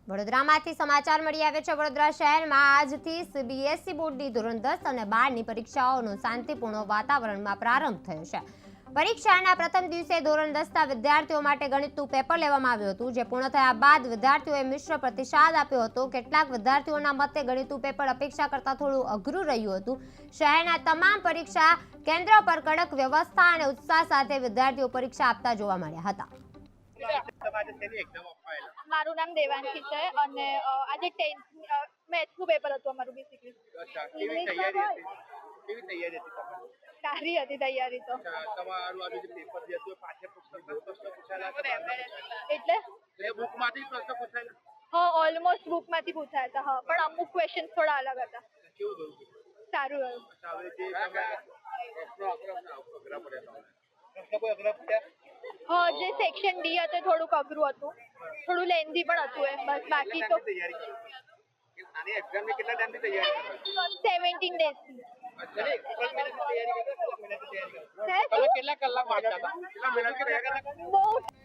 વડોદરામાંથી સમાચાર મળી આવે છે। વડોદરા શહેરમાં આજથી સીબીએસઈ બોર્ડની ધોરણ 10 અને 12ની પરીક્ષાઓનો શાંતિપૂર્ણ વાતાવરણમાં પ્રારંભ થયો છે। પરીક્ષાના પ્રથમ દિવસે ધોરણ 10ના વિદ્યાર્થીઓ માટે ગણિતનું પેપર લેવામાં આવ્યું હતું, જે પૂર્ણ થયા બાદ વિદ્યાર્થીઓએ મિશ્ર પ્રતિસાદ આપ્યો હતો। કેટલાક વિદ્યાર્થીઓના મતે ગણિતનું પેપર અપેક્ષા કરતાં થોડું અઘરું રહ્યું હતું। શહેરના તમામ પરીક્ષા કેન્દ્ર પર કડક વ્યવસ્થા અને ઉત્સાહ સાથે વિદ્યાર્થીઓ પરીક્ષા આપતા જોવા મળ્યા હતા। મારું નામ દેવાંશી છે અને આજે 10th મેથ્સનું પેપર હતું અમારું બેસિકલી। કેવી તૈયારી હતી સારી હતી તૈયારી તો। તમારું આ જે પેપર જે હતું પાઠ્યપુસ્તકમાં પ્રશ્ન પૂછાયેલા એટલે એ બુકમાંથી પ્રશ્ન પૂછાયેલા? હા, ઓલમોસ્ટ બુકમાંથી પૂછાયા હતા। હા, પણ અમુક ક્વેશ્ચન્સ થોડા અલગ હતા। કેવું ગયું? સારું રહ્યું। હવે જે તમે પ્રશ્નો અઘરા પડ્યા પ્રશ્નો કોઈ અઘરા પડ્યા? હા, જે સેક્શન ડી હતું થોડુંક અઘરું હતું, થોડું લેન્ધી પણ હતું એ, બસ બાકી તો તૈયારી કરી આની એક્ઝામની કેટલા ટાઈમની તૈયારી 17 ડેઝથી। તમે કેટલા કલાક વાંચતા હતા? કેટલા મહિનાથી તૈયારી? બહુ